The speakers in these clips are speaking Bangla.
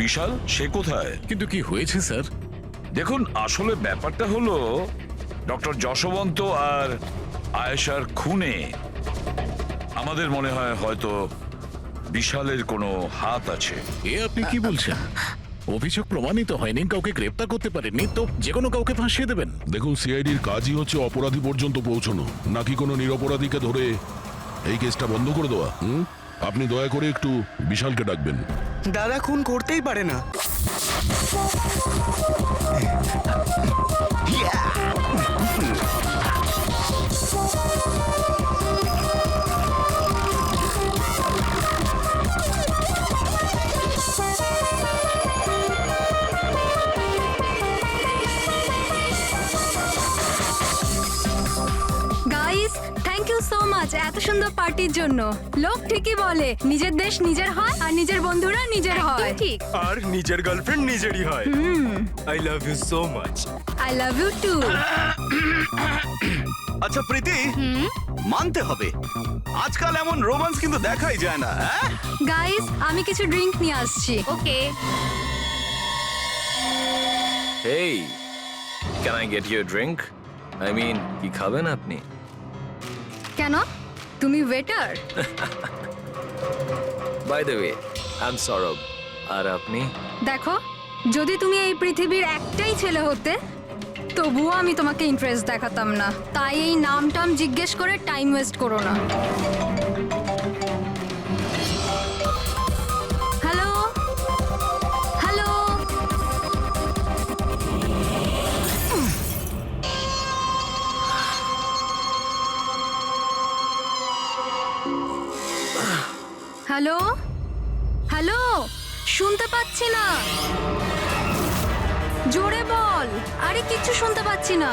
বিশাল সে কোথায়? কিন্তু কি হয়েছে স্যার? দেখুন, আসলে ব্যাপারটা হলো ডক্টর যশবন্ত আর আয়েশার খুনে আমাদের মনে হয় হয়তো বিশালের কোনো হাত আছে। এ আপনি কি বলছেন? অভিযোগ প্রমাণিত হয়নি, কাউকে গ্রেপ্তার করতে পারেননি, তো যে কোনো কাউকে ফাঁসিয়ে দেবেন? দেখুন, সিআইডির কাজই হচ্ছে অপরাধী পর্যন্ত পৌঁছানো, নাকি কোনো নিরপরাধীকে ধরে এই কেসটা বন্ধ করে দেওয়া। আপনি দয়া করে একটু বিশালকে ডাকবেন। দাদা খুন করতেই পারে না। Guys, thank you so much এত সুন্দর পার্টির জন্য। লোক ঠিকই বলে নিজের দেশ নিজের হয় আর নিজের বন্ধুরা নিজের হয়। ঠিক। আর নিজের গার্লফ্রেন্ড নিজেরই হয়। I love you so much. I love you too. আচ্ছা প্রীতি, মানতে হবে আজকাল এমন রোমান্স কিন্তু দেখাই যায় না। গাইস, আমি কিছু ড্রিঙ্ক নিয়ে আসছি। ওকে। Hey, can I get you a drink? I mean, কি খাবেন আপনি? কেন? তুমি waiter? By the way, I'm Saurabh. আর আপনি? দেখো, যদি তুমি এই পৃথিবীর একটাই ছেলে হতে তবুও আমি তোমাকে ইন্টারেস্ট দেখাতাম না। তাই এই নাম টাম জিজ্ঞেস করে টাইম ওয়েস্ট করো না। হ্যালো হ্যালো, হ্যালো হ্যালো, শুনতে পাচ্ছি না, জোরে বল। আরে কিচ্ছু শুনতে পাচ্ছি না।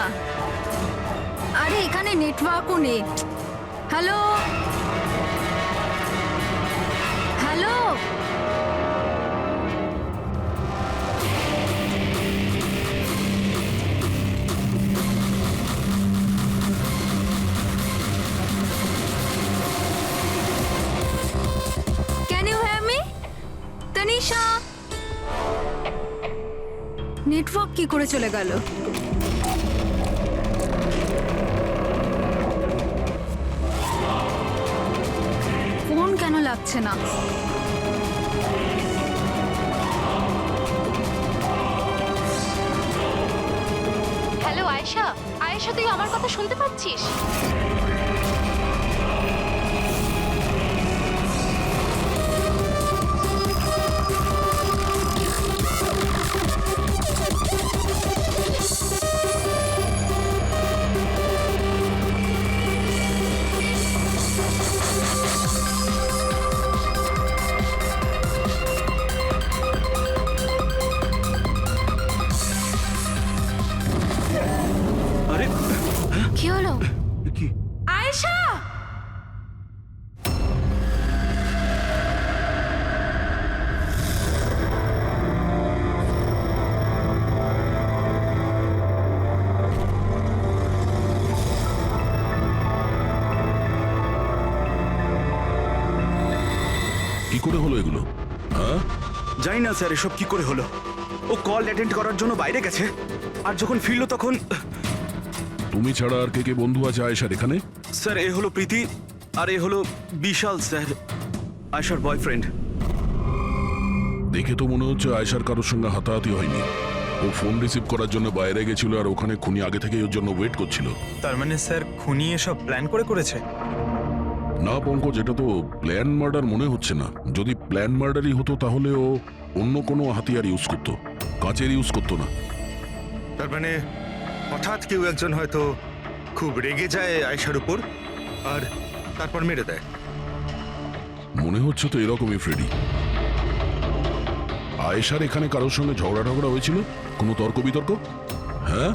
আরে এখানে নেটওয়ার্কও নেই। Hello hello, can you hear me? Tanisha, network কি করে চলে গেল? ফোন কেন লাগছে না? হ্যালো আয়েশা, আয়েশা তুই আমার কথা শুনতে পাচ্ছিস? আরে কি হলো? কি? আয়েশা! কি করে হলো এগুলো? হ্যাঁ, জানি না স্যার এসব কি করে হলো। ও কল অ্যাটেন্ড করার জন্য বাইরে গেছে, আর যখন ফিরলো তখন। তুমি ছাড়া আর কে কে বন্ধু আছে আয়েশার এখানে? স্যার এ হলো প্রীতি, আর এ হলো বিশাল স্যার, আয়েশার বয়ফ্রেন্ড। দেখে তো মনে হচ্ছে আয়েশার কারোর সঙ্গে হাতাহাতি হয়নি। ও ফোন রিসিভ করার জন্য বাইরে গেছিল, আর ওখানে খুনি আগে থেকেই ওর জন্য ওয়েট করছিল। তার মানে স্যার খুনি এসব প্ল্যান করে করেছে? না পঙ্কজ, এটা তো প্ল্যান মার্ডার মনে হচ্ছে না। যদি প্ল্যান মার্ডারই হতো তাহলে ও অন্য কোনো হাতিয়ার ইউজ করতো, কাঁচের ইউজ করতো না। তার মানে হঠাৎ কেউ একজন হয়তো খুব রেগে যায় আয়েশার উপর, আর তারপর মেরে দেয়। মনে হচ্ছে তো এরকমই ফ্রেডি। আয়েশার এখানে কারোর সঙ্গে ঝগড়া টগড়া হয়েছিল? কোনো তর্ক বিতর্ক? হ্যাঁ,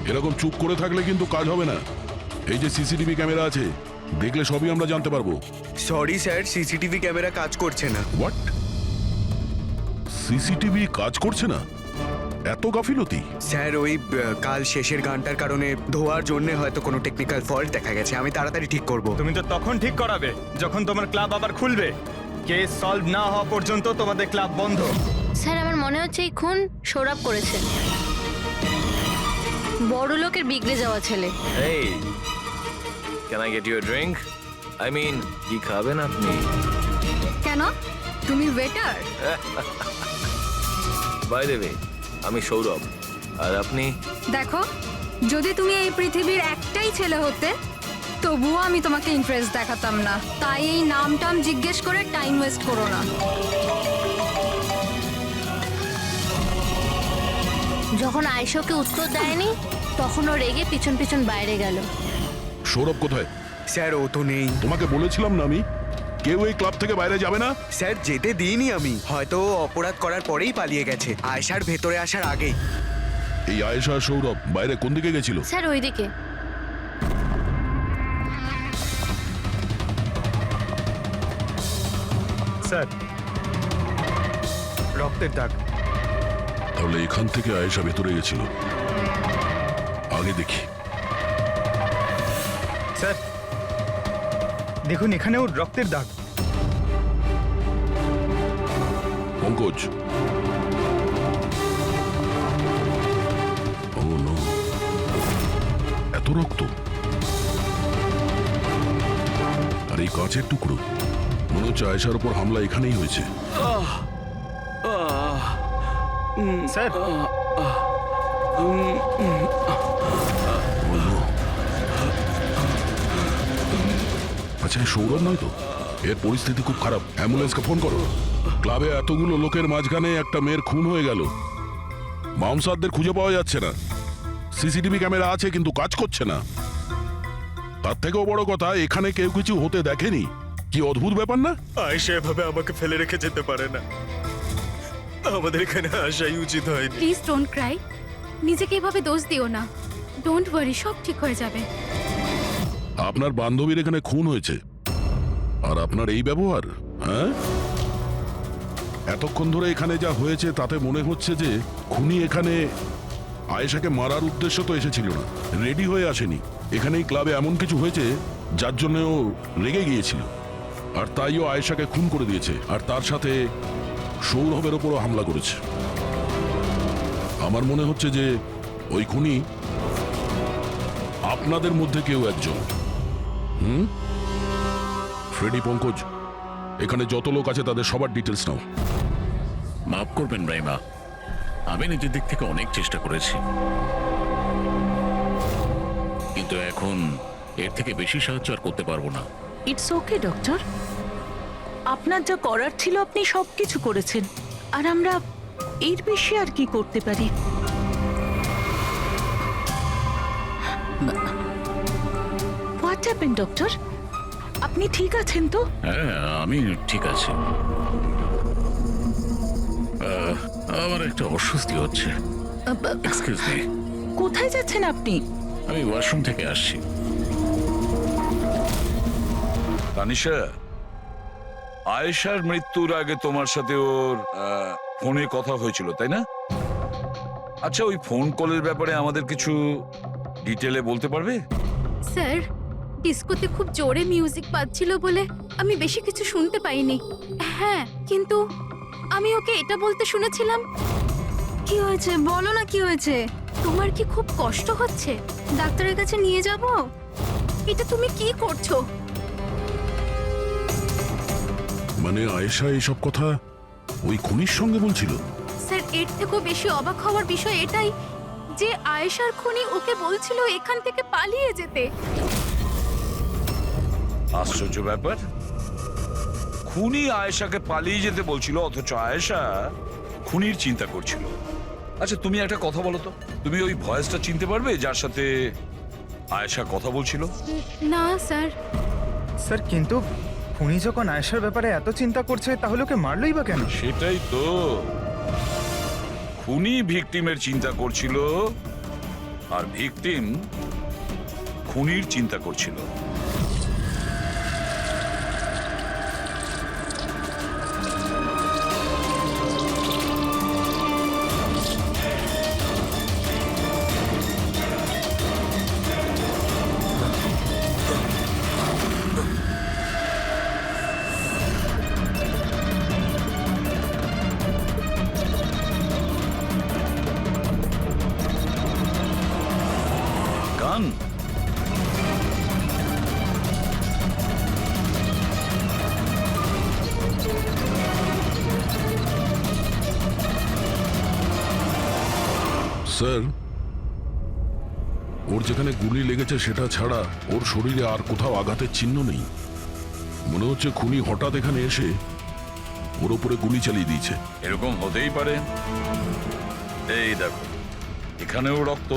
এরকম চুপ করে থাকলে কিন্তু কাজ হবে না। এই যে সিসিটিভি ক্যামেরা আছে, দেখলে সবই আমরা জানতে পারবো। সরি স্যার, সিসিটিভি ক্যামেরা কাজ করছে না। হোয়াট? সিসিটিভি কাজ করছে না? এত গাফিলতি? স্যার ওই কাল শেষের গানটার কারণে ধোয়ার জন্য হয়তো কোনো টেকনিক্যাল ফল্ট দেখা গেছে। আমি তাড়াতাড়ি ঠিক করব। তুমি তো তখন ঠিক করাবে যখন তোমার ক্লাব আবার খুলবে, কেস সলভ না হওয়া পর্যন্ত তোমাদের ক্লাব বন্ধ। স্যার আমার মনে হচ্ছে এই খুন সৌরভ করেছে। বড় লোকের বিগড়ে যাওয়া ছেলে। Hey, can I get you a drink? I mean, কি খাবেন আপনি? কেন তুমি ওয়েটার? By the way, আমি সৌরভ। আর আপনি? দেখো, যদি তুমি এই পৃথিবীর একটাই ছেলে হতে তবুও আমি তোমাকে ইন্টারেস্ট দেখাতাম না। তাই এই নাম টাম জিজ্ঞেস করে টাইম ওয়েস্ট করো না। যখন আয়েশাকে উত্তর দেয়নি তখন ও রেগে পিছন পিছন বাইরে গেল। সৌরভ কোথায়? স্যার ও তো নেই। তোমাকে বলেছিলাম না আমি, কেউ এই ক্লাব থেকে বাইরে যাবে না। স্যার যেতে দিইনি আমি, হয়তো ও অপরাধ করার পরেই পালিয়ে গেছে, আয়েশার ভেতরে আসার আগেই। এই আয়েশা আর সৌরভ বাইরে কোন দিকে গেছিল? স্যার ওইদিকে। স্যার, রক্তের দাগ। তাহলে এখান থেকে আয়েশা ভেতরে গেছিল। আগে দেখি। স্যার দেখুন, এখানেও রক্তের দাগ। পঙ্কজ, ও নো, এত রক্ত! আর এই কাঁচের টুকরো, মনে হচ্ছে আয়েশার উপর হামলা এখানেই হয়েছে। স্যার আচ্ছা, এ সৌরভ নয় তো? এর পরিস্থিতি খুব খারাপ, অ্যাম্বুলেন্সকে ফোন করো। ক্লাবে এতগুলো লোকের মাঝখানে একটা মেয়ের খুন হয়ে গেল, মামসাদদের খুঁজে পাওয়া যাচ্ছে না। সিসিটিভি ক্যামেরা আছে কিন্তু কাজ করছে না। তার থেকেও বড় কথা, এখানে কেউ কিছু হতে দেখেনি। কি অদ্ভুত ব্যাপার না? আয়েশা এভাবে আমাকে ফেলে রেখে যেতে পারে না। আমাদের এখানে আসাই উচিত হয়নি। প্লিজ ডোন্ট ক্রাই, নিজেকে এভাবে দোষ দিও না। ডোন্ট ওয়ারি, সব ঠিক হয়ে যাবে। আপনার বান্ধবীর এখানে খুন হয়েছে আর আপনার এই ব্যবহার, হ্যাঁ? এতক্ষণ ধরে এখানে যা হয়েছে তাতে মনে হচ্ছে যে খুনি এখানে আয়েশাকে মারার উদ্দেশ্য তো এসেছিল না, রেডি হয়ে আসেনি। এখানেই ক্লাবে এমন কিছু হয়েছে যার জন্য ও রেগে গিয়েছিল, আর তাই ও আয়েশাকে খুন করে দিয়েছে, আর তার সাথে সৌরভের ওপরও হামলা করেছে। আমার মনে হচ্ছে যে ওই খুনি আপনাদের মধ্যে কেউ একজন। ফ্রেডি, পঙ্কজ, এখানে যত লোক আছে তাদের সবার ডিটেলস নাও। মাফ করবেন রাইমা, আমি নিজের দিক থেকে অনেক চেষ্টা করেছি, কিন্তু এখন এর থেকে বেশি সাহায্য আর করতে পারবো না। ইটস ওকে ডক্টর, আপনার যা করার ছিল আপনি সবকিছু করেছেন, আর আমরা এর বেশি আর কি করতে পারি? What happen doctor? আপনি ঠিক আছেন তো? হ্যাঁ, আমি ঠিক আছি। আমার একটা অস্বস্তি হচ্ছে। Excuse me. কোথায় যাচ্ছেন আপনি? আমি ওয়াশরুম থেকে আসছি। তানিশা, আয়েশার মৃত্যুর আগে তোমার সাথে ওর ফোনে কথা হয়েছিল, তাই না? আচ্ছা, ওই ফোন কলের ব্যাপারে আমাদের কিছু ডিটেলে বলতে পারবে? স্যার, ডিস্কোতে খুব জোরে মিউজিক বাজছিল বলে আমি বেশি কিছু শুনতে পাইনি। হ্যাঁ, কিন্তু আমি ওকে এটা বলতে শুনেছিলাম, কি হয়েছে বলো না, কি হয়েছে? তোমার কি খুব কষ্ট হচ্ছে? ডাক্তারের কাছে নিয়ে যাব? এটা তুমি কি করছো? মানে আয়েশা এইসব কথা ওই খুনির সঙ্গে বলছিল? স্যার, এর থেকেও বেশি অবাক হওয়ার বিষয় এটাই যে আয়েশার খুনি ওকে বলছিল এখান থেকে পালিয়ে যেতে। আশ্চর্য ব্যাপার, খুনি আয়েশাকে পালিয়ে যেতে বলছিল অথচ আয়েশা খুনির চিন্তা করছিল। আচ্ছা, তুমি একটা কথা বলো তো, তুমি ওই ভয়েসটা চিনতে পারবে যার সাথে আয়েশা কথা বলছিল? না স্যার। স্যার, কিন্তু খুনি যখন আয়েশার ব্যাপারে এত চিন্তা করছে তাহলে ওকে মারলই বা কেন? সেটাই তো, খুনি ভিকটিমের চিন্তা করছিল আর ভিকটিম খুনির চিন্তা করছিল। স্যার, ওর যেখানে গুলি লেগেছে সেটা ছাড়া ওর শরীরে আর কোথাও আঘাতের চিহ্ন নেই। মনে হচ্ছে খুনি হঠাৎ এখানে এসে ওর উপরে গুলি চালিয়ে দিয়েছে। এরকম হতেই পারে। এই দেখো, এখানেও রক্ত।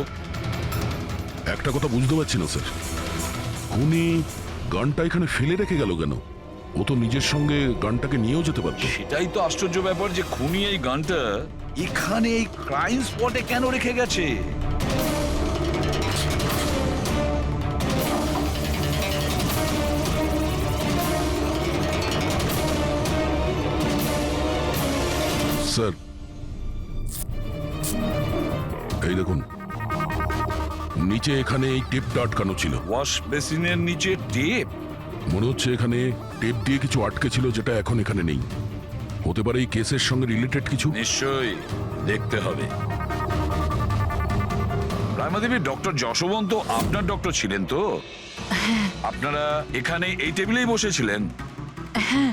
একটা কথা বুঝতে পারছি না স্যার, খুনি গানটা এখানে ফেলে রেখে গেল কেন? ও তো নিজের সঙ্গে গানটাকে নিয়েও যেতে পারতো। সেটাই তো আশ্চর্য ব্যাপার যে খুনি এই গানটা এখানে এই ক্রাইম স্পটে কেন রেখে গেছে। স্যার, এই দেখুন, নিচে এখানে এই টেপটা আটকানো ছিল। ওয়াশ বেসিনের নিচে টেপ? মনে হচ্ছে এখানে টেপ দিয়ে কিছু আটকে ছিল যেটা এখন এখানে নেই। হতে পারে এই কেসের সঙ্গে রিলেটেড কিছু। নিশ্চয়ই দেখতে হবে। রায়মাদেবী, ডক্টর যশবন্ত আপনার ডক্টর ছিলেন তো? আপনারা এখানে এই টেবিলেই বসেছিলেন? হ্যাঁ,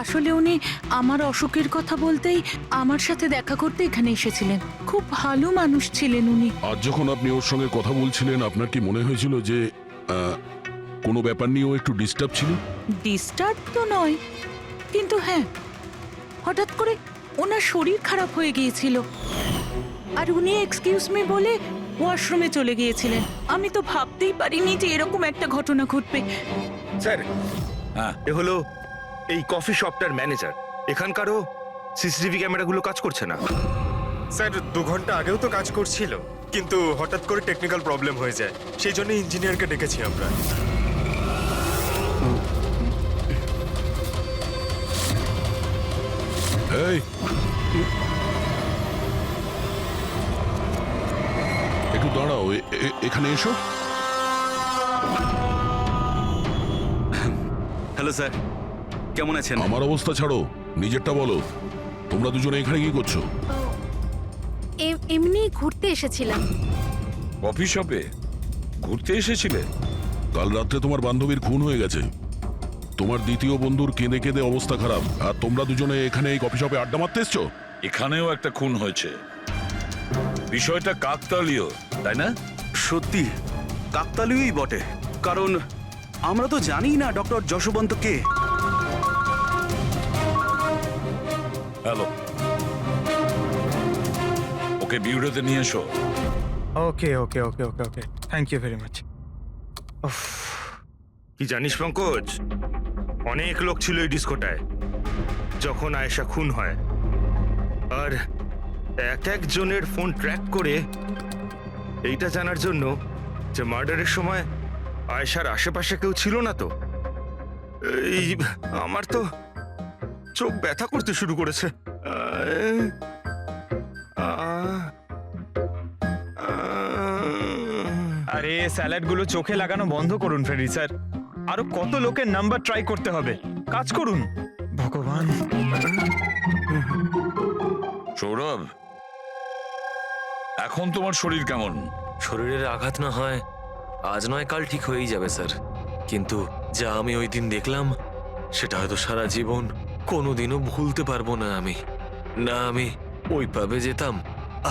আসলে উনি আমার অসুখের কথা বলতেই আমার সাথে দেখা করতে এখানে এসেছিলেন। খুব ভালো মানুষ ছিলেন উনি। আজ যখন আপনি ওর সঙ্গে কথা বলছিলেন, আপনার কি মনে হয়েছিল যে কোনো ব্যাপার নিয়ে ও একটু ডিস্টার্ব ছিল? ডিস্টার্ব তো নয়, কিন্তু হ্যাঁ, হঠাৎ করে ওনার শরীর খারাপ হয়ে গিয়েছিল আর উনি এক্সকিউজ মি বলে ওয়াশরুমে চলে গিয়েছিলেন। আমি তো ভাবতেই পারিনি যে এরকম একটা ঘটনা ঘটবে। স্যার, হ্যাঁ, এ হলো এই কফি শপটার ম্যানেজার। এখানকারও সিসিটিভি ক্যামেরাগুলো কাজ করছে না। স্যার, 2 ঘন্টা আগেও তো কাজ করছিল, কিন্তু হঠাৎ করে টেকনিক্যাল প্রবলেম হয়ে যায়, সেই জন্য ইঞ্জিনিয়ারকে ডেকেছি আমরা। এই, একটু দাঁড়াও, এখানে এসো। হ্যালো স্যার, কেমন আছেন? আমার অবস্থা ছাড়ো, নিজেরটা বলো। তোমরা দুজনে এখানে কি করছো? এমনি ঘুরতে এসেছিলাম। কফি শপে ঘুরতে এসেছিলে? কাল রাত্রে তোমার বান্ধবীর খুন হয়ে গেছে। তোমার দ্বিতীয় বন্ধুর কেঁদে কেঁদে অবস্থা খারাপ, আর তোমরা দুজনে এখানে এই কফি শপে আড্ডা মারতে এসছো? এখানেও একটা খুন হয়েছে। বিষয়টা কাকতালীয়, তাই না? সত্যি কাকতালীয়ই বটে, কারণ আমরা তো জানি না ডক্টর যশবন্ত কে। হ্যালো, ওকে বিউরোতে নিয়ে এসো। ওকে ওকে ওকে ওকে ওকে, থ্যাংক ইউ ভেরি মাচ। কি জানিস পঙ্কজ, অনেক লোক ছিল এই ডিস্কোটায় যখন আয়েশা খুন হয়, আর এক একজনের ফোন ট্র্যাক করে এইটা জানার জন্য যে মার্ডারের সময় আয়েশার আশেপাশে কেউ ছিল না। তো এই আমার তো চোখ ব্যথা করতে শুরু করেছে। আরে স্যালাডগুলো চোখে লাগানো বন্ধ করুন ফ্রেডি স্যার, আরো কত লোকের নাম্বার ট্রাই করতে হবে, কাজ করুন। ভগবান। সৌরভ, এখন তোমার শরীর কেমন? শরীরের আঘাত না হয় আজ নয় কাল ঠিক হয়েই যাবে স্যার, কিন্তু যা আমি ওই দিন দেখলাম সেটা হয়তো সারা জীবন কোনোদিনও ভুলতে পারবো না আমি। না আমি ওই পাবে যেতাম,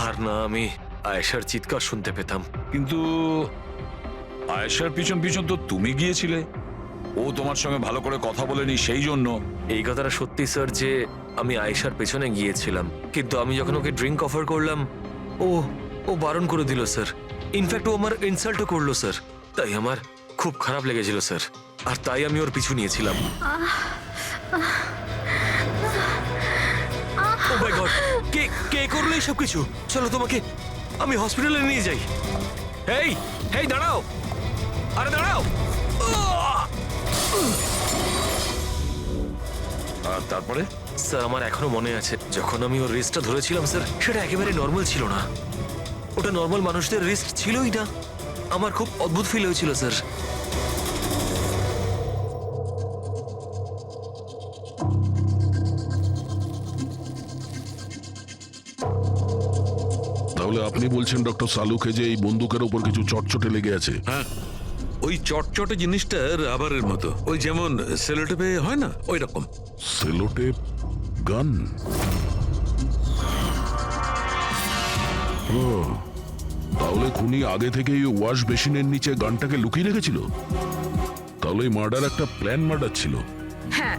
আর না আমি আয়েশার চিৎকার শুনতে পেতাম। কিন্তু আয়েশার পিছন পিছন তো তুমি গিয়েছিলে। ও তোমার সঙ্গে ভালো করে কথা বলেনি, সেই জন্য। এই কথাটা সত্যি স্যার যে আমি আয়েশার পেছনে গিয়েছিলাম, কিন্তু আমি যখন ওকে ড্রিঙ্ক অফার করলাম ও বারণ করে দিল স্যার। ইনফ্যাক্ট ও আমার ইনসাল্টও করলো স্যার। তাই আমার খুব খারাপ লেগেছিল স্যার, আর তাই আমি ওর পিছু নিয়েছিলাম। ও মাই গড, কে করলো এই সব কিছু? চলো তোমাকে আমি হসপিটালে নিয়ে যাই। হেই দাঁড়াও, আরে দাঁড়াও। আর তারপরে? স্যার, আমার এখনো মনে আছে যখন আমি ওর রিস্টটা ধরেছিলাম স্যার, সেটা একেবারে নর্মাল ছিল না। ওটা নর্মাল মানুষদের রিস্ট ছিলই না। আমার খুব অদ্ভুত ফিল হয়েছিল স্যার। তাহলে আপনি বলছেন ডক্টর সালুকে যে এই বন্দুকের উপর কিছু চটচটে লেগে আছে? হ্যাঁ, ওই চটচটে জিনিসটা রাবারের মতো, ওই যেমন সেলোটেপে হয় না, ওই রকম। সেলোটেপ গান? ও, তাহলে খুনি আগে থেকেই ওয়াশ বেসিনের নিচে গানটাকে লুকিয়ে রেখেছিল। তাহলে মার্ডার একটা প্ল্যান মার্ডার ছিল। হ্যাঁ,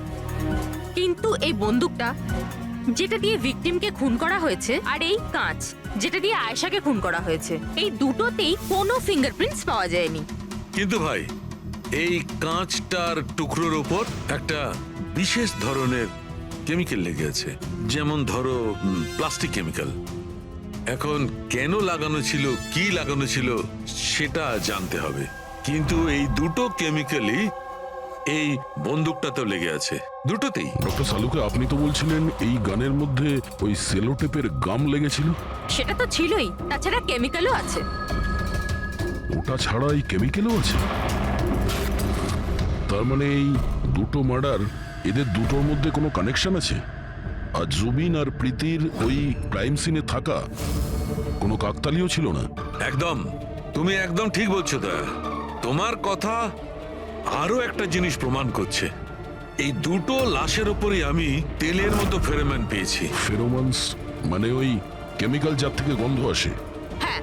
কিন্তু এই বন্দুকটা যেটা দিয়ে ভিকটিমকে খুন করা হয়েছে আর এই কাঁচ যেটা দিয়ে আয়েশাকে খুন করা হয়েছে, এই দুটোতেই কোনো ফিঙ্গারপ্রিন্টস পাওয়া যায়নি। কিন্তু ভাই, এই কাঁচটার টুকরোর উপর একটা বিশেষ ধরনের কেমিক্যাল লেগে আছে, যেমন ধরো প্লাস্টিক কেমিক্যাল। এখন কেন লাগানো ছিল, কি লাগানো ছিল সেটা জানতে হবে, কিন্তু এই দুটো কেমিক্যালই এই বন্দুকটাতেও লেগে আছে, দুটোতেই। ডক্টর সালুকে, আপনি তো বলছিলেন এই গানের মধ্যে ওই সেলোটেপের গাম লেগেছিল। সেটা তো ছিলই, তাছাড়া কেমিক্যালও আছে। ওটা ছাড়া এই কেমিক্যালও আছে। তার মানে এই দুটো মার্ডার, এদের দুটোর মধ্যে কোনো কানেকশন আছে। আর জুবিন আর প্রীতির ওই ক্রাইম সিনে থাকা কোনো কাকতালীয় ছিল না। একদম, তুমি একদম ঠিক বলছো। দা, তোমার কথা আরো একটা জিনিস প্রমাণ করছে। এই দুটো লাশের উপরই আমি তেলের মতো ফেরোমন পেয়েছি। ফেরোমনস মানে ওই কেমিক্যাল যার থেকে গন্ধ আসে। হ্যাঁ,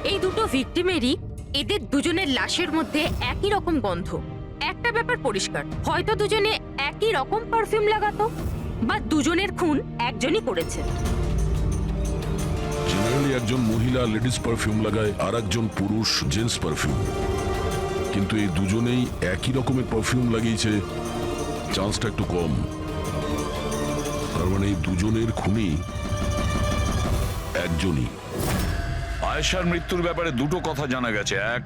এই দুটো ভিকটিমেরই এদের দুজনের লাশের মধ্যে একই রকম গন্ধ। একটা ব্যাপার পরিষ্কার, হয়তো দুজনে একই রকম পারফিউম লাগাতো, বা দুজনের খুন একজনই করেছে। জেনারেলি একজন মহিলা লেডিস পারফিউম লাগায়, আর একজন পুরুষ জেন্টস পারফিউম। কিন্তু এই দুজনেই একই রকমের পারফিউম লাগিয়েছে, চান্সটা একটু কম। তার মানে এই দুজনের খুনি একজনই। আয়েশার মৃত্যুর ব্যাপারে দুটো কথা জানা গেছে। এক,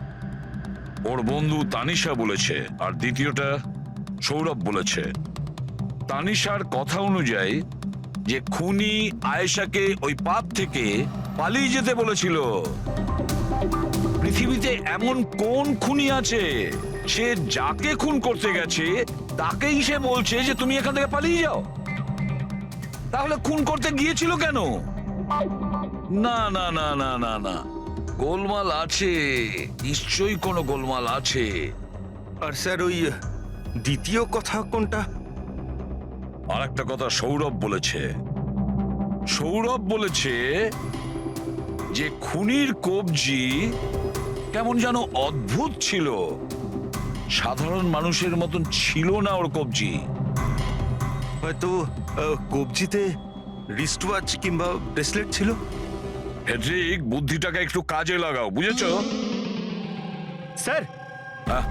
ওর বন্ধু তানিশা বলেছে, আর দ্বিতীয়টা সৌরভ বলেছে। তানিশার কথা অনুযায়ী যে খুনি আয়েশাকে ওই পাপ থেকে পালিয়ে যেতে বলেছিল। পৃথিবীতে এমন কোন খুনি আছে সে যাকে খুন করতে গেছে তাকেই সে বলছে যে তুমি এখান থেকে পালিয়ে যাও? তাহলে খুন করতে গিয়েছিল কেন? না না না না না না, গোলমাল আছে, নিশ্চয়ই কোনো গোলমাল আছে। আর স্যার, ওই দ্বিতীয় কথা কোনটা? আর একটা কথা সৌরভ বলেছে। সৌরভ বলেছে যে খুনির কবজি কেমন যেন অদ্ভুত ছিল, সাধারণ মানুষের মতন ছিল না ওর কবজি। হয়তো কবজিতে রিস্ট ওয়াচ কিংবা ব্রেসলেট ছিল। হেড্রিক, বুদ্ধিটাকে একটু কাজে লাগাও, বুঝেছো? স্যার, হ্যাঁ?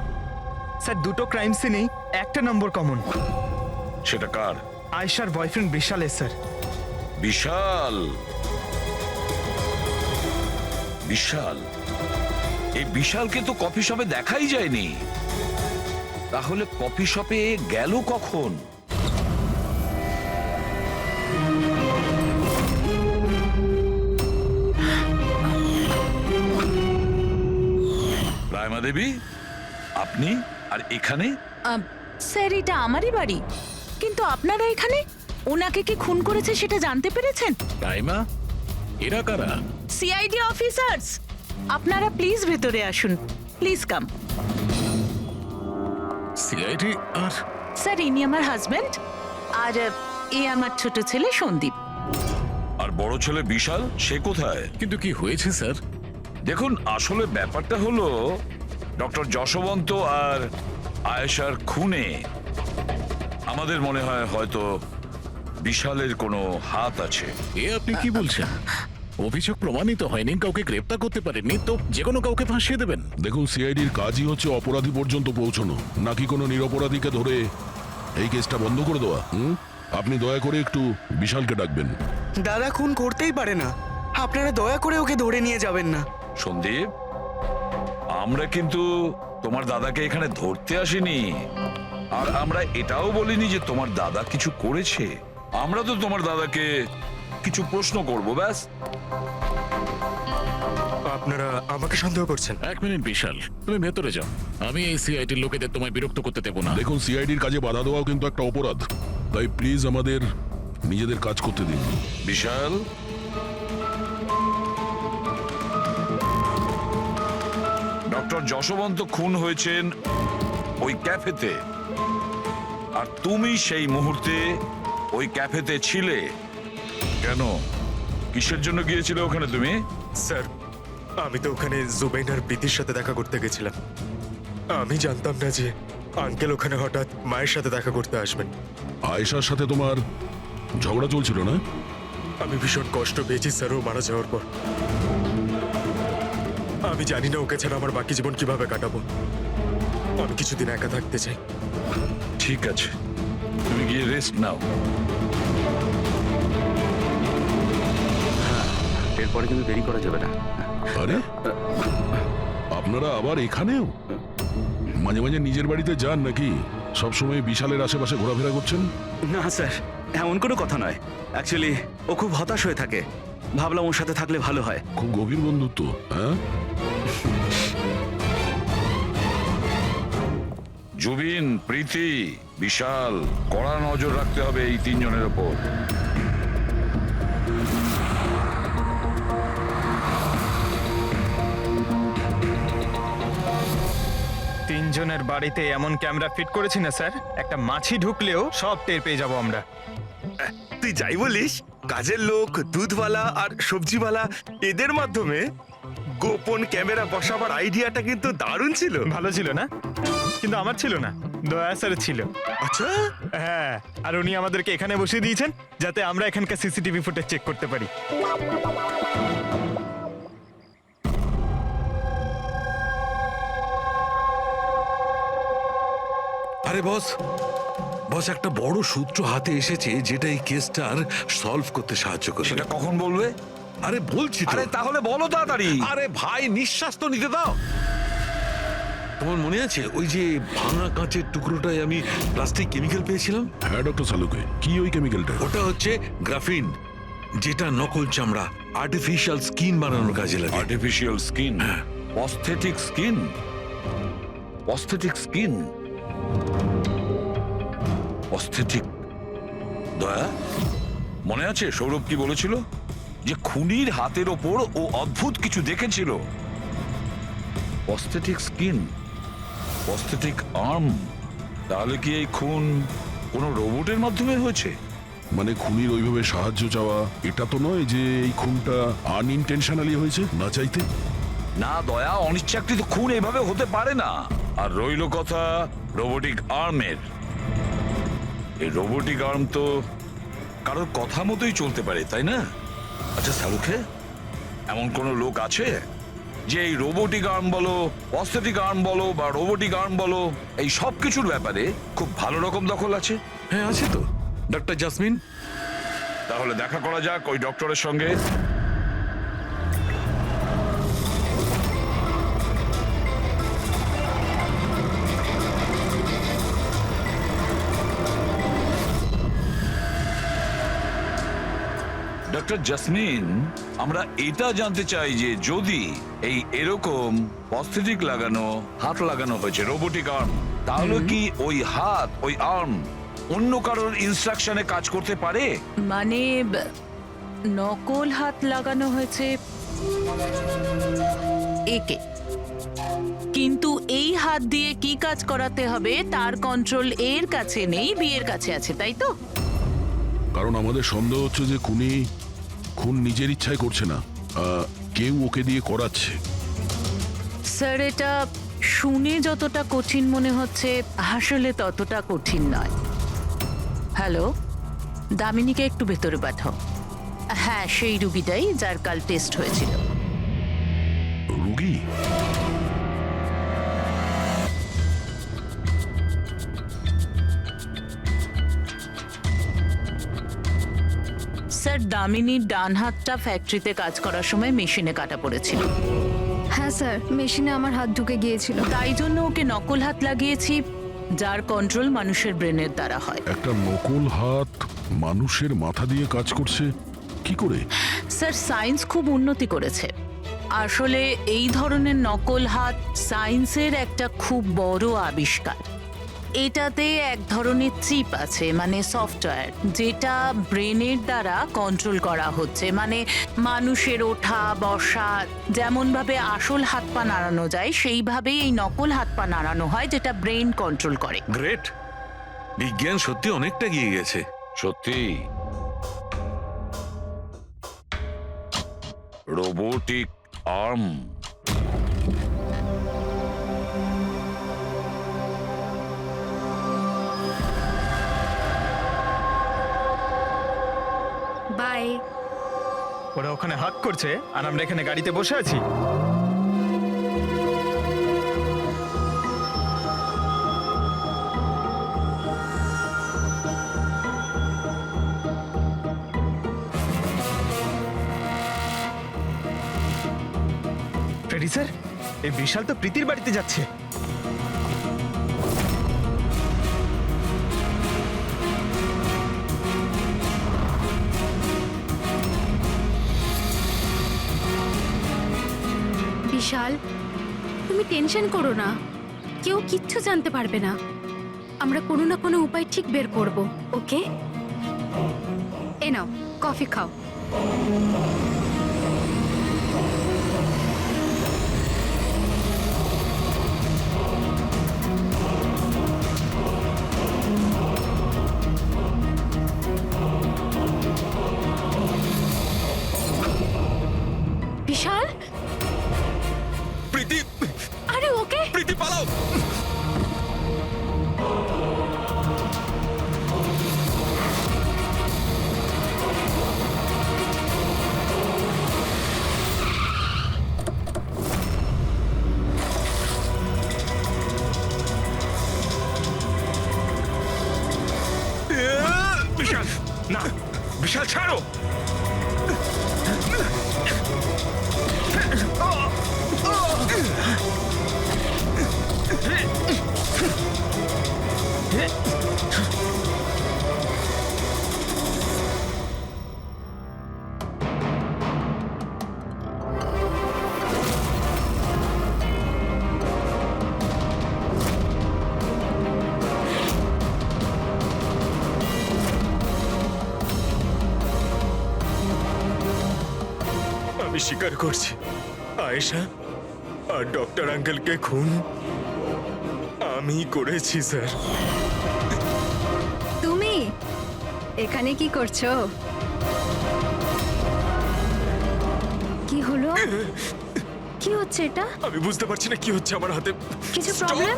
স্যার, দুটো ক্রাইম সিনেই একটা নম্বর কমন। সেটা কার? আয়েশার বয়ফ্রেন্ড বিশালের, স্যার। বিশাল? বিশাল? এই বিশালকে তো কফি শপে দেখাই যায়নি। তাহলে কফি শপে গেল কখন? রায়মা দেবী, আপনি আর এখানে? স্যার, এটা আমারই বাড়ি, কিন্তু আপনারা এখানে? ওনাকে কি খুন করেছে সেটা জানতে পেরেছেন? রাইমা, এরা কারা? CID officers. আপনারা প্লিজ ভেতরে আসুন, প্লিজ কাম। সিআইডি? আর স্যার, ইনি আমার হাজবেন্ড, আর এ আমার ছোট ছেলে সন্দীপ। আর বড় ছেলে বিশাল, সে কোথায়? কিন্তু কি হয়েছে স্যার? দেখুন, আসলে ব্যাপারটা হলো ডক্টর যশবন্ত আর আয়েশার খুনে আমাদের মনে হয় হয়তো বিশালের কোনো হাত আছে। এ আপনি কি বলছেন? অভিযোগ প্রমাণিত হয়নি, কাউকে গ্রেপ্তার করতে পারেননি, তো যে কোনো কাউকে ফাঁসিয়ে দেবেন? দেখুন, সিআইডির কাজই হচ্ছে অপরাধী পর্যন্ত পৌঁছানো, নাকি কোনো নিরপরাধীকে ধরে এই কেসটা বন্ধ করে দেওয়া। আপনি দয়া করে একটু বিশালকে ডাকবেন। দাদা খুন করতেই পারে না, আপনারা দয়া করে ওকে ধরে নিয়ে যাবেন না। সন্দীপ, আমরা কিন্তু তোমার দাদাকে এখানে ধরতে আসিনি, আর আমরা এটাও বলিনি যে তোমার দাদা কিছু করেছে। আমরা তো তোমার দাদাকে কিছু প্রশ্ন করব, ব্যাস। আপনারা আমাকে সন্দেহ করছেন? এক মিনিট বিশাল, তুমি ভেতরে যাও। আমি এই সিআইডির লোকেদের তোমায় বিরক্ত করতে দেবো না। দেখুন, সিআইডির কাজে বাধা দেওয়াও কিন্তু একটা অপরাধ, তাই প্লিজ আমাদের নিজেদের কাজ করতে দিন। বিশাল, ডক্টর যশবন্ত খুন হয়েছেন ওই ক্যাফেতে, আর তুমি সেই মুহূর্তে ওই ক্যাফেতে ছিলে। কেন, কিসের জন্য গিয়েছিলে ওখানে তুমি? স্যার, আমি তো ওখানে জুবেইন আর প্রীতির সাথে দেখা করতে গেছিলাম। আমি জানতাম না যে আঙ্কেল ওখানে হঠাৎ মায়ের সাথে দেখা করতে আসবেন। আয়েশার সাথে তোমার ঝগড়া চলছিল না? আমি ভীষণ কষ্ট পেয়েছি স্যার ও মারা যাওয়ার পর। আমি জানি না ওকে ছাড়া আমার বাকি জীবন কিভাবে কাটাবো। আমি কিছুদিন একা থাকতে চাই। ঠিক আছে, তুমি গিয়ে রেস্ট নাও। এরপরে কিন্তু দেরি করা যাবে না। আরে আপনারা আবার এখানেও? মাঝে মাঝে নিজের বাড়িতে যান নাকি? সবসময় বিশালের আশেপাশে ঘোরাফেরা করছেন? না স্যার, এমন কোনো কথা নয়। অ্যাকচুয়ালি ও খুব হতাশ হয়ে থাকে, ভাবলাম ওর সাথে থাকলে ভালো হয়। খুব গভীর বন্ধুত্ব, হ্যাঁ? জুবিন, প্রীতি, বিশাল, কড়া নজর রাখতে হবে এই তিনজনের ওপর। তিনজনের বাড়িতে এমন ক্যামেরা ফিট করেছি না স্যার, একটা মাছি ঢুকলেও সব টের পেয়ে যাবো আমরা। তুই যাই বলিস, কাজের লোক, দুধওয়ালা আর সবজিওয়ালা এদের মাধ্যমে গোপন ক্যামেরা বসাবার আইডিয়াটা কিন্তু দারুণ ছিল। ভালো ছিল না? কিন্তু আমার ছিল না, দয়া স্যার ছিল। আচ্ছা, হ্যাঁ, আর উনি আমাদেরকে এখানে বসিয়ে দিয়েছেন যাতে আমরা এখানকার সিসিটিভি ফুটেজ চেক করতে পারি। আরে বস, বস একটা বড় সূত্র হাতে এসেছে যেটা এই কেসটার সলভ করতে সাহায্য করবে। সেটা কখন বলবে? আরে বলছি তো। আরে তাহলে বলো তাড়াতাড়ি। আরে ভাই, নিঃশ্বাস তো নিতে দাও। তোমার মনে আছে ওই যে ভাঙা কাঁচের টুকরোটায় আমি প্লাস্টিক কেমিক্যাল পেয়েছিলাম? হ্যাঁ ডক্টর সালুকে, কি ওই কেমিক্যালটা? ওটা হচ্ছে গ্রাফিন, যেটা নকল চামড়া, আর্টিফিশিয়াল স্কিন বানানোর কাজে লাগে। Artificial skin, prosthetic skin, prosthetic skin, prosthetic. দয়া, মনে আছে সৌরভ কি বলেছিল? যে খুনির হাতের ওপর ও অদ্ভুত কিছু দেখেছিল। Prosthetic skin, prosthetic arm. তাহলে কি এই খুন কোনো রোবটের মাধ্যমে হয়েছে? মানে খুনির ওইভাবে সাহায্য চাওয়া এটা তো নয় যে এই খুনটা আনইনটেনশনালি হয়েছে, না চাইতে? না দয়া, অনিচ্ছাকৃত খুন এভাবে হতে পারে না। আর রইল কথা রোবোটিক আর্মের। এই রোবোটিক আর্ম তো কারোর কথা মতোই চলতে পারে, তাই না? আচ্ছা সালুখে, এমন কোন লোক আছে যে এই রোবোটিক আর্ম বলো, প্রস্থেটিক আর্ম বলো বা রোবোটিক আর্ম বলো, এই সব কিছুর ব্যাপারে খুব ভালো রকম দখল আছে? হ্যাঁ আছে তো, ডক্টর জাসমিন। তাহলে দেখা করা যাক ওই ডক্টরের সঙ্গে। ডক্টর জাসমিন, আমরা এটা জানতে চাই যে যদি এই এরকম প্রস্থেটিক লাগানো হাত লাগানো হয়েছে, রোবোটিক আর্ম, তাহলে কি ওই হাত, ওই আর্ম অন্য কারোর ইনস্ট্রাকশনে কাজ করতে পারে? মানে নকল হাত লাগানো হয়েছে একে, কিন্তু এই হাত দিয়ে কি কাজ করাতে হবে তার কন্ট্রোল এর কাছে নেই, বিয়ের কাছে আছে, তাই তো? কারণ আমাদের সন্দেহ হচ্ছে যে খুন নিজের ইচ্ছায় করছে না, কেউ ওকে দিয়ে করাচ্ছে। স্যার, এটা শুনে যতটা কঠিন মনে হচ্ছে আসলে ততটা কঠিন নয়। হ্যালো, দামিনীকে একটু ভেতরে পাঠাও। হ্যাঁ, সেই রুগীটাই যার কাল টেস্ট হয়েছিল। রুগী? স্যার, দামিনীর ডান হাতটা ফ্যাক্টরিতে কাজ করার সময় মেশিনে কাটা পড়েছিল। হ্যাঁ স্যার, মেশিনে আমার হাত ঢুকে গিয়েছিল। তাই জন্য ওকে নকল হাত লাগিয়েছি, যার কন্ট্রোল মানুষের ব্রেনের দ্বারা হয়। একটা নকল হাত মানুষের মাথা দিয়ে কাজ করছে কি করে? স্যার, সায়েন্স খুব উন্নতি করেছে। আসলে এই ধরনের নকল হাত সায়েন্সের একটা খুব বড় আবিষ্কার। এটাতে এক ধরনের চিপ আছে, মানে সফটওয়্যার, যেটা ব্রেনের দ্বারা কন্ট্রোল করা হচ্ছে। মানে মানুষের ওঠা বসা যেমন ভাবে আসল হাত পা নাড়ানো যায়, সেইভাবেই এই নকল হাত পা নাড়ানো হয়, যেটা ব্রেন কন্ট্রোল করে। গ্রেট, বিজ্ঞান সত্যি অনেকটা এগিয়ে গেছে। সত্যি রোবোটিক আর্ম। বাই। ওরা ওখানে হাত করছে আর আমরা এখানে গাড়িতে বসে আছি। ফ্রেডি স্যার, এই বিশাল তো প্রীতির বাড়িতে যাচ্ছে। বিশাল, তুমি টেনশন করো না, কেউ কিচ্ছু জানতে পারবে না। আমরা কোনো না কোনো উপায় ঠিক বের করব, ওকে? এ নাও কফি খাও। বিশাল, প্রীতি, আরে ওকে? প্রীতি পালাও। বিশাল, না, বিশাল ছাড়ো। আমি স্বীকার করছি, আয়েশা আর ডক্টর আঙ্কেলকে খুন আমি করেছি স্যার। তুমি এখানে কি করছো? কি হলো? কি হচ্ছে এটা? আমি বুঝতে পারছি না কি হচ্ছে আমার হাতে। কিছু প্রবলেম?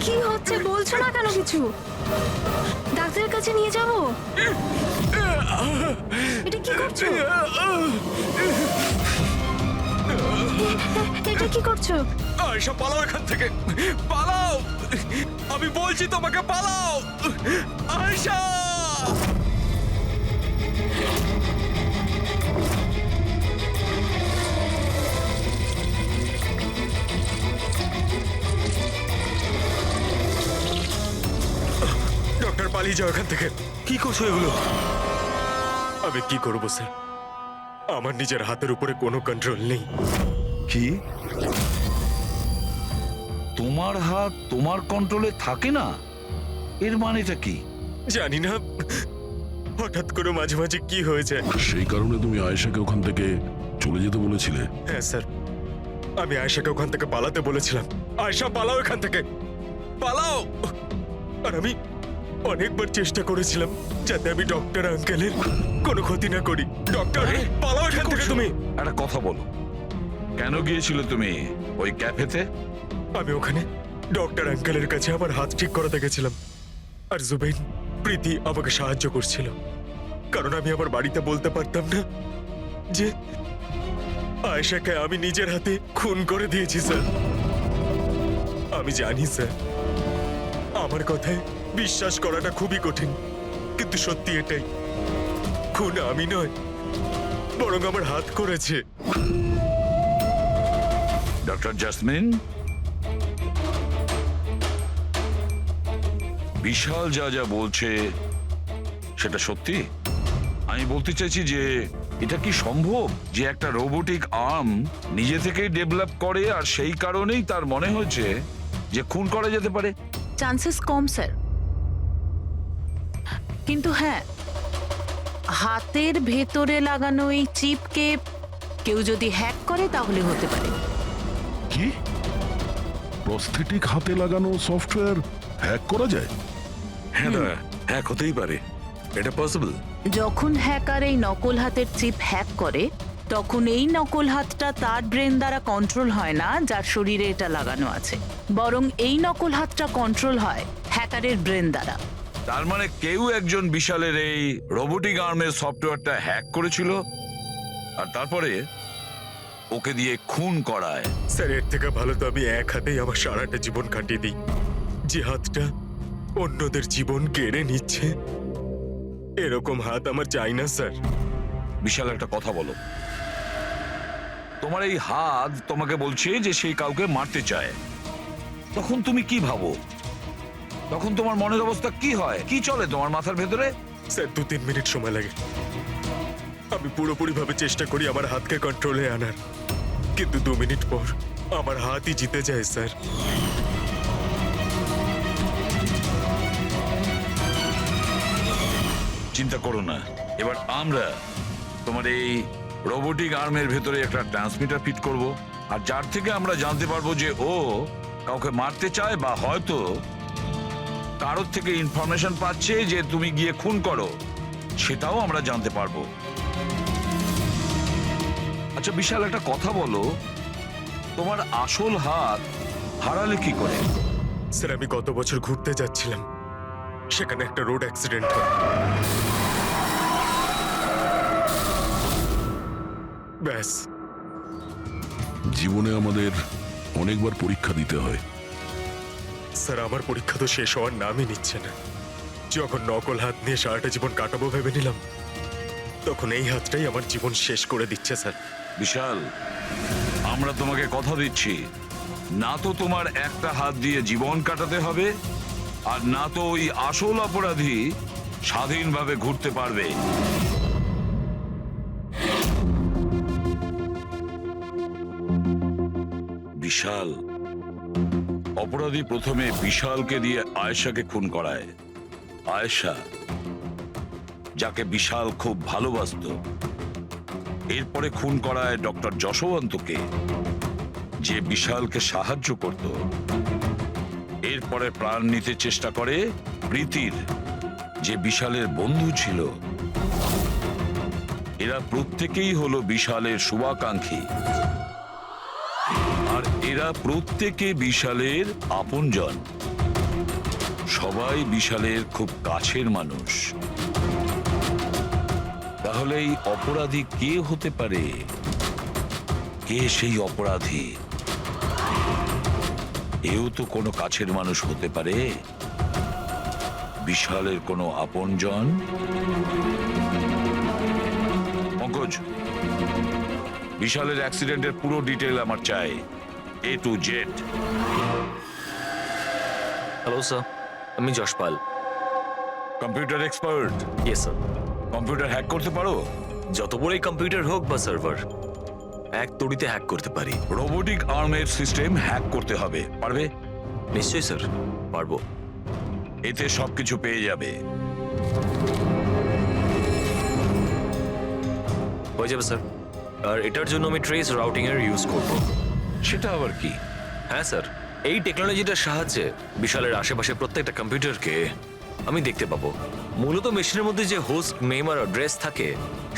কি হচ্ছে বলছো না কেন কিছু? ডাক্তারের কাছে নিয়ে যাবো? এটা কি করছো? এটা কি করছো? আয়েশা পালাও এখান থেকে, পালাও, আমি বলছি তোমাকে পালাও। আয়েশা, ডক্টর পালিয়ে যাও এখান থেকে। কি করছো এগুলো? আমি কি করবো স্যার, আমার নিজের হাতের উপরে কোনো কন্ট্রোল নেই। কি তোমার হাত তোমার কন্ট্রোলে থাকে না? এর মানেটা কি? জানি না, হঠাৎ করে মাঝে মাঝে কি হয়ে যায়। সেই কারণে তুমি আয়েশাকে ওখান থেকে চলে যেতে বলেছিলে? হ্যাঁ স্যার, আমি আয়েশাকে ওখান থেকে পালাতে বলেছিলাম। আয়েশা পালাও এখান থেকে, পালাও। আর আমি অনেকবার চেষ্টা করেছিলাম যাতে আমি ডক্টর আঙ্কেলের কোনো ক্ষতি না করি। ডক্টর, পালাও এখান থেকে তুমি। একটা কথা বলো, কেন গিয়েছিলে তুমি ওই ক্যাফেতে? আমি ওখানে ডক্টর আঙ্কেলের কাছে আমার হাত ঠিক করাতে গেছিলাম, আর জুবেইন, প্রীতি আমাকে সাহায্য করছিল, কারণ আমি আমার বাড়িতে বলতে পারতাম না যে আয়েশাকে আমি নিজের হাতে খুন করে দিয়েছি স্যার। আমি জানি স্যার, আমার কথায় বিশ্বাস করাটা খুবই কঠিন, কিন্তু সত্যি এটাই, খুন আমি নয়, বরং আমার হাত করেছে। ডক্টর জাসমিন, বিশাল যা যা বলছে সেটা সত্যি? আমি বলতে চাইছি যে এটা কি সম্ভব যে একটা রোবোটিক আর্ম নিজে থেকেই ডেভেলপ করে আর সেই কারণেই তার মনে হয়েছে যে খুন করা যেতে পারে? চান্সেস কম স্যার, কিন্তু হ্যাঁ, হাতের ভেতরে লাগানো এই চিপকে কেউ যদি হ্যাক করে তাহলে হতে পারে। কি প্রস্থেটিক হাতে লাগানো সফটওয়্যার হ্যাক করা যায়? হ্যাঁ দাদা, হ্যাক হতেই পারে, এটা পসিবল। যখন হ্যাকার এই নকল হাতের চিপ হ্যাক করে তখন এই নকল হাতটা তার ব্রেন দ্বারা কন্ট্রোল হয় না যার শরীরে এটা লাগানো আছে, বরং এই নকল হাতটা কন্ট্রোল হয় হ্যাকারের ব্রেন দ্বারা। তার মানে কেউ একজন বিশালের এই রোবোটিক আর্মের সফটওয়্যারটা হ্যাক করেছিল আর তারপরে ওকে দিয়ে খুন করায়। স্যার এর থেকে ভালো তো আমি এক হাতেই আমার সারাটা জীবন কাটিয়ে দিই। যে হাতটা অন্যদের জীবন কেড়ে নিচ্ছে, এরকম হাত আমার চাই না স্যার। বিশাল একটা কথা বলো, তোমার এই হাত তোমাকে বলছে যে সেই কাউকে মারতে চায়, তখন তুমি কি ভাবো? তখন তোমার মনের অবস্থা কি হয়, কি চলে তোমার মাথার ভেতরে? স্যার 2-3 মিনিট সময় লাগে। আমি পুরোপুরি ভাবে চেষ্টা করি আমার হাতকে কন্ট্রোলে আনার, কিন্তু 2 মিনিট পর আমার হাতই জিতে যায় স্যার। চিন্তা করো না, এবার আমরা তোমার এই রোবোটিক আর্মের ভেতরে একটা ট্রান্সমিটার ফিট করব, আর যার থেকে আমরা জানতে পারবো যে ও কাউকে মারতে চায় বা হয়তো কারোর থেকে ইনফরমেশন পাচ্ছে যে তুমি গিয়ে খুন করো, সেটাও আমরা জানতে পারবো। আচ্ছা বিশাল একটা কথা বলো, তোমার আসল হাত হারালে কি করে? স্যার আমি গত বছর ঘুরতে যাচ্ছিলাম, সেখানে একটা রোড অ্যাক্সিডেন্ট হয়। ব্যাস। জীবনে আমাদের অনেকবার পরীক্ষা দিতে হয়। স্যার আমার পরীক্ষা তো শেষ হওয়ার নামই নিচ্ছে না। যখন নকল হাত নিয়ে সারাটা জীবন কাটাবো ভেবে নিলাম, তখন এই হাতটাই আমার জীবন শেষ করে দিচ্ছে স্যার। বিশাল, আমরা তোমাকে কথা দিচ্ছি, না তো তোমার একটা হাত দিয়ে জীবন কাটাতে হবে, আর না তো ওই আসল অপরাধী স্বাধীনভাবে ঘুরতে পারবে। বিশাল, অপরাধী প্রথমে বিশালকে দিয়ে আয়েশাকে খুন করায়। আয়েশা, যাকে বিশাল খুব ভালোবাসতো, এরপরে খুন করায় ডক্টর যশবন্তকে, যে বিশালকে সাহায্য করত। এরপরে প্রাণ নিতে চেষ্টা করে প্রীতির, যে বিশালের বন্ধু ছিল। এরা প্রত্যেকেই হলো বিশালের শুভাকাঙ্ক্ষী, আর এরা প্রত্যেকে বিশালের আপনজন। সবাই বিশালের খুব কাছের মানুষ। তাহলে এই অপরাধী কে হতে পারে? কে সেই অপরাধী? এও তো কোনো কাছের মানুষ হতে পারে, বিশালের কোনো আপনজন। পঙ্কজ, বিশালের অ্যাক্সিডেন্টের পুরো ডিটেল আমার চাই, A to Z। Hello sir, আমি Jaspal. Computer expert? Yes sir. Computer hack করতে পারো? যত বড়ই কম্পিউটার হোক বা সার্ভার, এক তড়িতে হ্যাক করতে পারি। রোবোটিক আর্মের সিস্টেম হ্যাক করতে হবে, পারবে? নিশ্চয়ই স্যার, পারবো। এতে সবকিছু পেয়ে যাবে। হয়ে যাবে স্যার। আর এটার জন্য আমি ট্রেস রাউটিং এর ইউজ করব। সেটা আবার কি? হ্যাঁ স্যার, এই টেকনোলজিটার সাহায্যে বিশালের আশেপাশে প্রত্যেকটা কম্পিউটারকে আমি দেখতে পাবো। মূলত মেশিনের মধ্যে যে হোস্ট নেম আর অ্যাড্রেস থাকে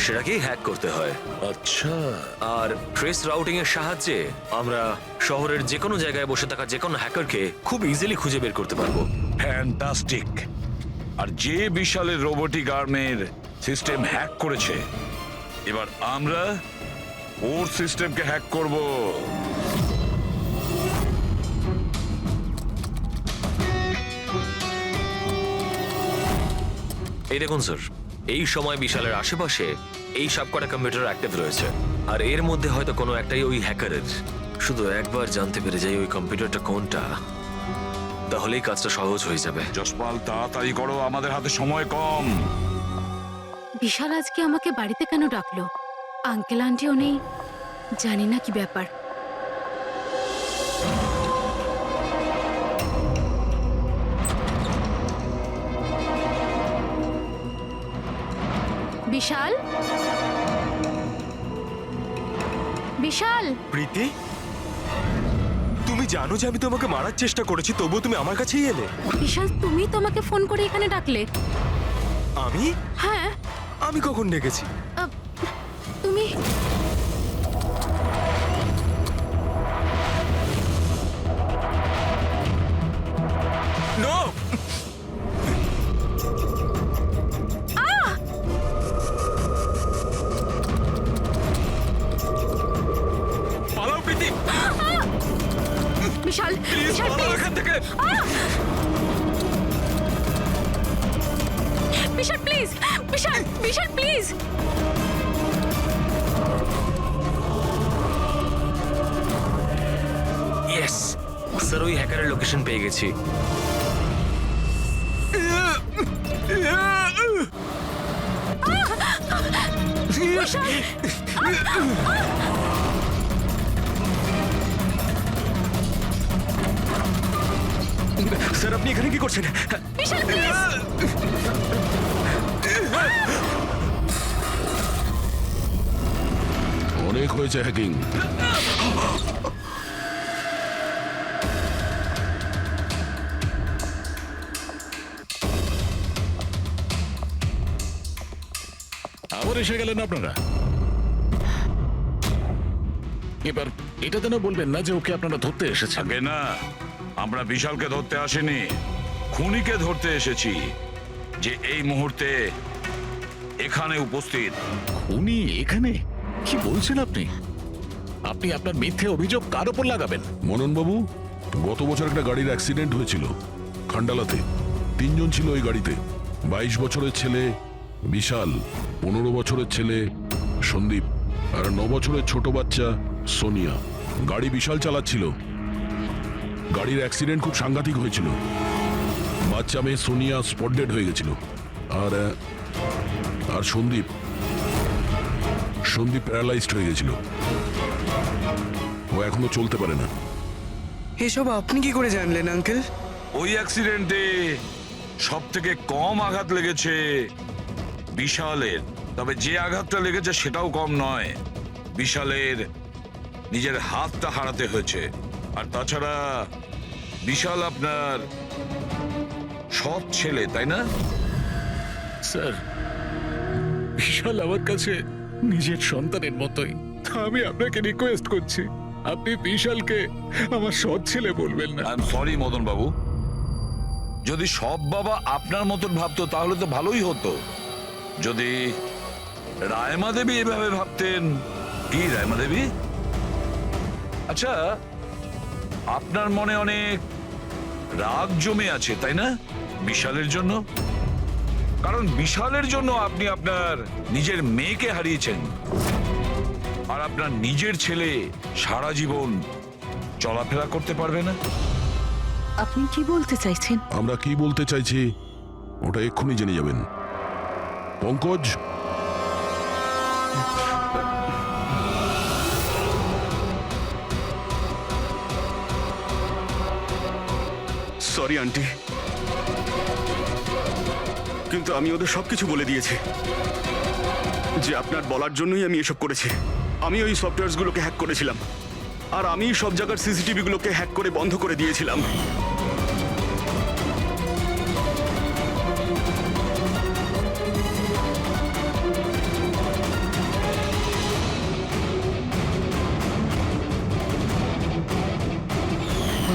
সেটাকেই হ্যাক করতে হয়। আচ্ছা। আর ট্রেস রাউটিং এর সাহায্যে আমরা শহরের যে কোনো জায়গায় বসে থাকা যে কোনো হ্যাকারকে খুব ইজিলি খুঁজে বের করতে পারবো। ফ্যান্টাস্টিক। আর যে বিশালের রোবোটিক আর্মের সিস্টেম হ্যাক করেছে, এবার আমরা ওর সিস্টেমকে হ্যাক করব। এই দেখুন স্যার, এই সময় বিশালের আশেপাশে এই সবকটা কম্পিউটার অ্যাক্টিভ রয়েছে, আর এর মধ্যে হয়তো কোনো একটাই ওই হ্যাকারের। শুধু একবার জানতে পেরে যাই ওই কম্পিউটারটা কোনটা, তাহলেই কাজটা সহজ হয়ে যাবে। যশপাল, তাড়াতাড়ি করো, আমাদের হাতে সময় কম। বিশাল আজকে আমাকে বাড়িতে কেন ডাকলো? আঙ্কেল আন্টিও নেই, জানি না কি ব্যাপার। বিশাল, বিশাল। প্রীতি, তুমি জানো যে আমি তোমাকে মারার চেষ্টা করেছি, তবুও তুমি আমার কাছেই এলে। বিশাল, তুমি তো আমাকে ফোন করে এখানে ডাকলে। আমি? হ্যাঁ। আমি কখন ডেকেছি? তুমি বিশাল প্লিজ এখান থেকে Vishal please Vishal Vishal please yes sir, ওই হ্যাকারের লোকেশন পেয়ে গেছি। স্যার আপনি এখানে কি করছেন? বিশাল প্লিজ অনেক হয়েছে হ্যাকিং। আবার এসে গেলেন আপনারা। এবার এটা যেন বলবেন না যে ওকে আপনারা ধরতে এসেছেন। আগে না, আমরা বিশালকে ধরতে আসিনি, খুনিকে ধরতে এসেছি, যে এই মুহূর্তে এখানে উপস্থিত। উনি এখানে? কি বলছেন আপনি? আপনি আপনার মিথ্যে অভিযোগ কার উপর লাগাবেন? মননবাবু, গত বছর একটা গাড়ির অ্যাক্সিডেন্ট হয়েছিল খান্ডালাতে। 3 জন ছিল ওই গাড়িতে। 22 বছরের ছেলে বিশাল, 15 বছরের ছেলে সন্দীপ, আর 9 বছরের ছোট বাচ্চা সোনিয়া। গাড়ি বিশাল চালাচ্ছিল। গাড়ির অ্যাক্সিডেন্ট খুব সাংঘাতিক হয়েছিল। বাচ্চা মেয়ে সোনিয়া স্পট ডেড হয়ে গেছিল। আর আর সন্দীপ প্যারালাইজড হয়ে গেছিল। ও এখনো চলতে পারে না। এসব আপনি কি করে জানলেন আঙ্কেল? ওই অ্যাক্সিডেন্টে সব থেকে কম আঘাত লেগেছে বিশালের, তবে যে আঘাতটা লেগেছে সেটাও কম নয়। বিশালের নিজের হাতটা হারাতে হয়েছে। আর তাছাড়া বিশাল আপনার সৎ ছেলে, তাই না? স্যার, বিশাল আমার কাছে নিজের সন্তানের মতোই। আমি আপনাকে রিকোয়েস্ট করছি, আপনি বিশালকে আমার সৎ ছেলে বলবেন না। আই এম সরি মদন বাবু, যদি সব বাবা আপনার মতন ভাবতো তাহলে তো ভালোই হতো। যদি রায়মা দেবী এভাবে ভাবতেন। কি রায়মা দেবী? আচ্ছা, আপনার মনে অনেক রাগ জমে আছে, তাই না বিশালের জন্য? কারণ বিশালের জন্য আপনি আপনার নিজের মেয়েকে হারিয়েছেন, আর আপনার নিজের ছেলে সারা জীবন চলাফেরা করতে পারবে না। আপনি কি বলতে চাইছেন? আমরা কি বলতে চাইছি ওটা এক্ষুনি জেনে যাবেন। পঙ্কজ, সরি আন্টি, কিন্তু আমি ওদের সবকিছু বলে দিয়েছি যে আপনার বলার জন্যই আমি এসব করেছি। আমি ওই সফটওয়্যারগুলোকে হ্যাক করেছিলাম, আর আমি সব জায়গার সিসিটিভি গুলোকে হ্যাক করে বন্ধ করে দিয়েছিলাম।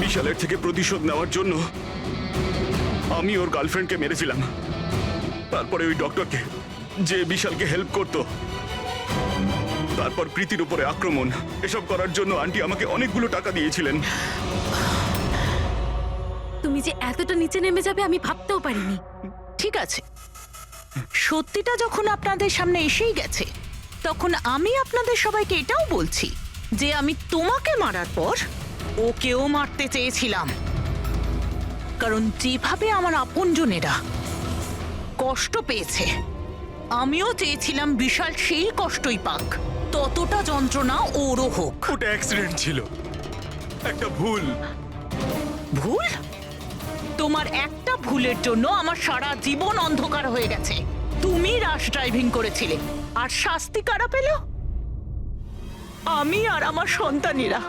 বিশালের থেকে প্রতিশোধ নেওয়ার জন্য আমি ওর গার্লফ্রেন্ডকে মেরেছিলাম। তারপরে ওই ডক্টরকে, যে বিশালকে হেল্প করত, তারপর প্রীতির উপরে আক্রমণ। এসব করার জন্য আন্টি আমাকে অনেকগুলো টাকা দিয়েছিলেন। তুমি যে এতটা নিচে নেমে যাবে আমি ভাবতেও পারিনি। ঠিক আছে, সত্যিটা যখন আপনাদের সামনে এসেই গেছে, তখন আমি আপনাদের সবাইকে এটাও বলছি যে আমি তোমাকে মারার পর ওকেও মারতে চেয়েছিলাম। কারণ যেভাবে আমার আপনজনেরা কষ্ট পেয়েছে, আমিও চেয়েছিলাম বিশাল সেই কষ্টই পাক, ততটা যন্ত্রণা ওরও হোক। ওটা অ্যাক্সিডেন্ট ছিল, একটা ভুল। ভুল? তোমার একটা ভুলের জন্য আমার সারা জীবন অন্ধকার হয়ে গেছে। তুমি রাশ ড্রাইভিং করেছিলে, আর শাস্তি কারা পেল? আমি আর আমার সন্তানেরা।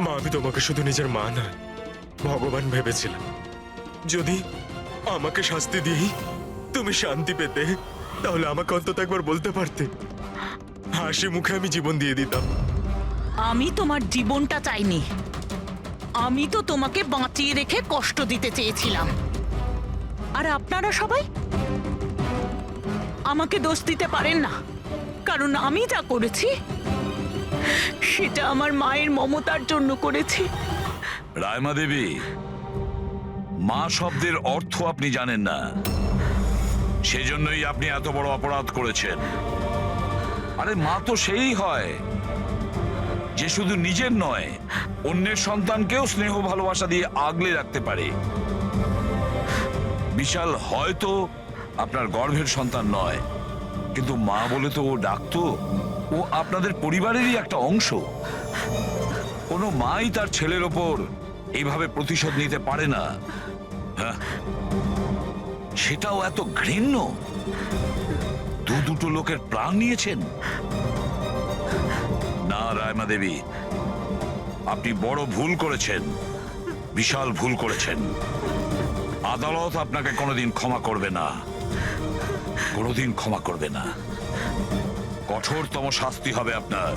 মা, আমি তোমাকে শুধু নিজের মা নয়, ভগবান ভেবেছিলাম। যদি আমাকে শাস্তি দিয়েই তুমি শান্তি পেতে, তাহলে আমাকে অন্তত একবার বলতে পারতে। হাসি মুখে আমি জীবন দিয়ে দিতাম। আমি তোমার জীবনটা চাইনি, আমি তো তোমাকে বাঁচিয়ে রেখে কষ্ট দিতে চেয়েছিলাম। আর আপনারা সবাই আমাকে দোষ দিতে পারেন না, কারণ আমি যা করেছি সেটা আমার মায়ের মমতার জন্য করেছি। রায়মা দেবী, মা শব্দের অর্থ আপনি জানেন না, সেজন্যই আপনি এত বড় অপরাধ করেছেন। আরে মা তো সেই হয় যে শুধু নিজের নয়, অন্যের সন্তানকেও স্নেহ ভালোবাসা দিয়ে আগলে রাখতে পারে। বিশাল হয়তো আপনার গর্ভের সন্তান নয়, কিন্তু মা বলে তো ও ডাকতো, ও আপনাদের পরিবারেরই একটা অংশ। কোনো মাই তার ছেলের ওপর এইভাবে প্রতিশোধ নিতে পারে না। হ্যাঁ, সেটাও এত ঘৃণ্য। দুটো লোকের প্রাণ নিয়েছেন। না রায়মা দেবী, আপনি বড় ভুল করেছেন, বিশাল ভুল করেছেন। আদালত আপনাকে কোনোদিন ক্ষমা করবে না, কোনোদিন ক্ষমা করবে না। কঠোরতম শাস্তি হবে আপনার।